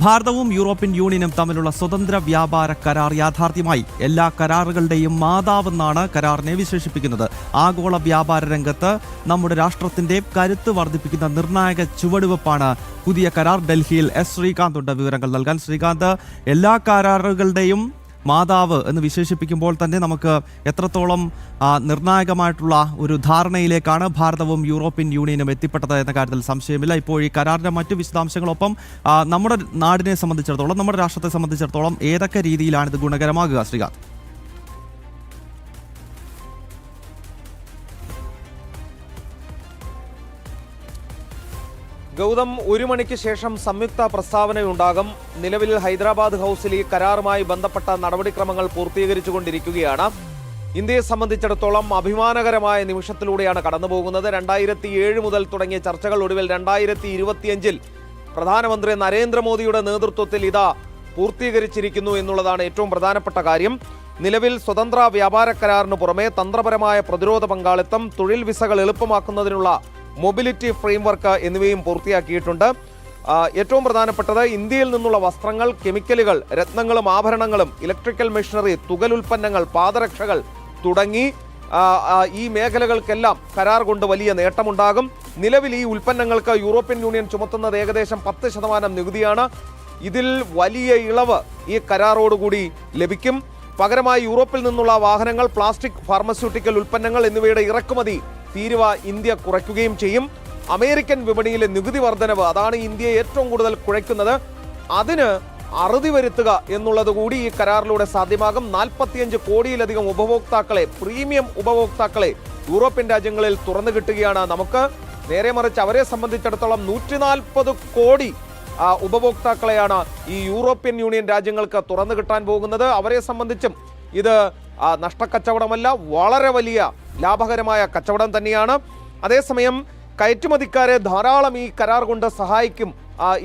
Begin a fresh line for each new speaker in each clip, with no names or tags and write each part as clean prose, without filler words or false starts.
ഭാരതവും European യൂണിയനും തമ്മിലുള്ള സ്വതന്ത്ര വ്യാപാര കരാർ യാഥാർത്ഥ്യമായി. എല്ലാ കരാറുകളുടെയും മാതാവെന്നാണ് കരാറിനെ വിശേഷിപ്പിക്കുന്നത്. ആഗോള വ്യാപാര രംഗത്ത് നമ്മുടെ രാഷ്ട്രത്തിന്റെ കരുത്ത് വർദ്ധിപ്പിക്കുന്ന നിർണായക ചുവടുവെപ്പാണ് പുതിയ കരാർ. ഡൽഹിയിൽ എസ് ശ്രീകാന്ത് ഉണ്ട് വിവരങ്ങൾ നൽകാൻ. ശ്രീകാന്ത്, എല്ലാ കരാറുകളുടെയും മാതാവ് എന്ന് വിശേഷിപ്പിക്കുമ്പോൾ തന്നെ നമുക്ക് എത്രത്തോളം നിർണായകമായിട്ടുള്ള ഒരു ധാരണയിലേക്കാണ് ഭാരതവും യൂറോപ്യൻ യൂണിയനും എത്തിപ്പെട്ടത് എന്ന കാര്യത്തിൽ സംശയമില്ല. ഇപ്പോൾ ഈ കരാറിന്റെ മറ്റു വിശദാംശങ്ങളൊപ്പം നമ്മുടെ നാടിനെ സംബന്ധിച്ചിടത്തോളം, നമ്മുടെ രാഷ്ട്രത്തെ സംബന്ധിച്ചിടത്തോളം ഏതൊക്കെ രീതിയിലാണ് ഇത് ഗുണകരമാകുക, ശ്രീകാന്ത്?
ഗൗതം, 1 മണിക്ക് ശേഷം സംയുക്ത പ്രസ്താവനയുണ്ടാകും. നിലവിൽ ഹൈദരാബാദ് ഹൗസിൽ ഈ കരാറുമായി ബന്ധപ്പെട്ട നടപടിക്രമങ്ങൾ പൂർത്തീകരിച്ചുകൊണ്ടിരിക്കുകയാണ്. ഇന്ത്യയെ സംബന്ധിച്ചിടത്തോളം അഭിമാനകരമായ നിമിഷത്തിലൂടെയാണ് കടന്നുപോകുന്നത്. 2007 മുതൽ തുടങ്ങിയ ചർച്ചകൾ ഒടുവിൽ 2025 പ്രധാനമന്ത്രി നരേന്ദ്രമോദിയുടെ നേതൃത്വത്തിൽ ഇതാ പൂർത്തീകരിച്ചിരിക്കുന്നു എന്നുള്ളതാണ് ഏറ്റവും പ്രധാനപ്പെട്ട കാര്യം. നിലവിൽ സ്വതന്ത്ര വ്യാപാര കരാറിന് പുറമെ തന്ത്രപരമായ പ്രതിരോധ പങ്കാളിത്തം, തൊഴിൽ വിസകൾ എളുപ്പമാക്കുന്നതിനുള്ള മൊബിലിറ്റി ഫ്രെയിംവർക്ക് എന്നിവയും പൂർത്തിയാക്കിയിട്ടുണ്ട്. ഏറ്റവും പ്രധാനപ്പെട്ടത് ഇന്ത്യയിൽ നിന്നുള്ള വസ്ത്രങ്ങൾ, കെമിക്കലുകൾ, രത്നങ്ങളും ആഭരണങ്ങളും, ഇലക്ട്രിക്കൽ മെഷീനറി, തുകലുൽപ്പന്നങ്ങൾ, പാദരക്ഷകൾ തുടങ്ങി ഈ മേഖലകൾക്കെല്ലാം കരാർ കൊണ്ട് വലിയ നേട്ടമുണ്ടാകും. നിലവിൽ ഈ ഉൽപ്പന്നങ്ങൾക്ക് യൂറോപ്യൻ യൂണിയൻ ചുമത്തുന്നത് ഏകദേശം 10% നികുതിയാണ്. ഇതിൽ വലിയ ഇളവ് ഈ കരാറോടുകൂടി ലഭിക്കും. പകരമായി യൂറോപ്പിൽ നിന്നുള്ള വാഹനങ്ങൾ, പ്ലാസ്റ്റിക്, ഫാർമസ്യൂട്ടിക്കൽ ഉൽപ്പന്നങ്ങൾ എന്നിവയുടെ ഇറക്കുമതി തീരുവ ഇന്ത്യ കുറയ്ക്കുകയും ചെയ്യും. അമേരിക്കൻ വിപണിയിലെ നികുതി വർധനവ്, അതാണ് ഇന്ത്യയെ ഏറ്റവും കൂടുതൽ കുഴയ്ക്കുന്നത്. അതിന് അറുതി വരുത്തുക എന്നുള്ളത് കൂടി ഈ കരാറിലൂടെ സാധ്യമാകും. 45 കോടിയിലധികം ഉപഭോക്താക്കളെ, പ്രീമിയം ഉപഭോക്താക്കളെ യൂറോപ്യൻ രാജ്യങ്ങളിൽ തുറന്നു കിട്ടുകയാണ് നമുക്ക്. നേരെ മറിച്ച് അവരെ സംബന്ധിച്ചിടത്തോളം 140 കോടി ഉപഭോക്താക്കളെയാണ് ഈ യൂറോപ്യൻ യൂണിയൻ രാജ്യങ്ങൾക്ക് തുറന്നു കിട്ടാൻ പോകുന്നത്. അവരെ സംബന്ധിച്ചും ഇത് നഷ്ടക്കച്ചവടമല്ല, വളരെ വലിയ ലാഭകരമായ കച്ചവടം തന്നെയാണ്. അതേസമയം കയറ്റുമതിക്കാരെ ധാരാളം ഈ കരാർ കൊണ്ട് സഹായിക്കും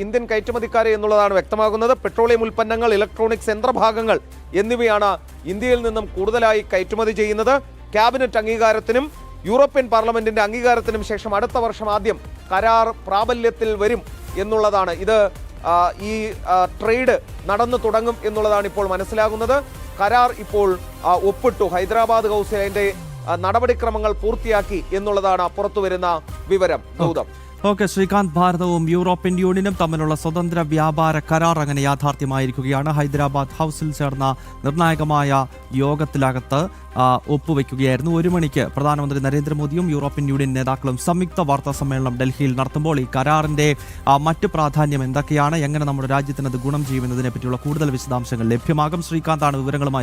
ഇന്ത്യൻ കയറ്റുമതിക്കാരെ എന്നുള്ളതാണ് വ്യക്തമാകുന്നത്. പെട്രോളിയം ഉൽപ്പന്നങ്ങൾ, ഇലക്ട്രോണിക്സ്, യന്ത്രഭാഗങ്ങൾ എന്നിവയാണ് ഇന്ത്യയിൽ നിന്നും കൂടുതലായി കയറ്റുമതി ചെയ്യുന്നത്. ക്യാബിനറ്റ് അംഗീകാരത്തിനും യൂറോപ്യൻ പാർലമെന്റിന്റെ അംഗീകാരത്തിനും ശേഷം അടുത്ത വർഷം ആദ്യം കരാർ പ്രാബല്യത്തിൽ വരും എന്നുള്ളതാണ്. ഇത് ഈ ട്രേഡ് നടന്നു തുടങ്ങും എന്നുള്ളതാണ് ഇപ്പോൾ മനസ്സിലാകുന്നത്. കരാർ ഇപ്പോൾ ഒപ്പിട്ടു. ഹൈദരാബാദ് ഹൗസിൽ അതിന്റെ നടപടിക്രമങ്ങൾ പൂർത്തിയാക്കി എന്നുള്ളതാണ് പുറത്തുവരുന്ന വിവരം. ഗൗതം,
ഓക്കെ ശ്രീകാന്ത്, ഭാരതവും യൂറോപ്യൻ യൂണിയനും തമ്മിലുള്ള സ്വതന്ത്ര വ്യാപാര കരാർ അങ്ങനെ യാഥാർത്ഥ്യമായിരിക്കുകയാണ്. ഹൈദരാബാദ് ഹൗസിൽ ചേർന്ന നിർണായകമായ യോഗത്തിലകത്ത് ഒപ്പുവെക്കുകയായിരുന്നു. 1 മണിക്ക് പ്രധാനമന്ത്രി നരേന്ദ്രമോദിയും യൂറോപ്യൻ യൂണിയൻ നേതാക്കളും സംയുക്ത വാർത്താ സമ്മേളനം ഡൽഹിയിൽ നടത്തുമ്പോൾ ഈ കരാറിന്റെ മറ്റ് പ്രാധാന്യം എന്തൊക്കെയാണ്, എങ്ങനെ നമ്മുടെ രാജ്യത്തിന് അത് ഗുണം ചെയ്യുമെന്നതിനെ പറ്റിയുള്ള കൂടുതൽ വിശദാംശങ്ങൾ ലഭ്യമാകും. ശ്രീകാന്താണ് വിവരങ്ങളുമായി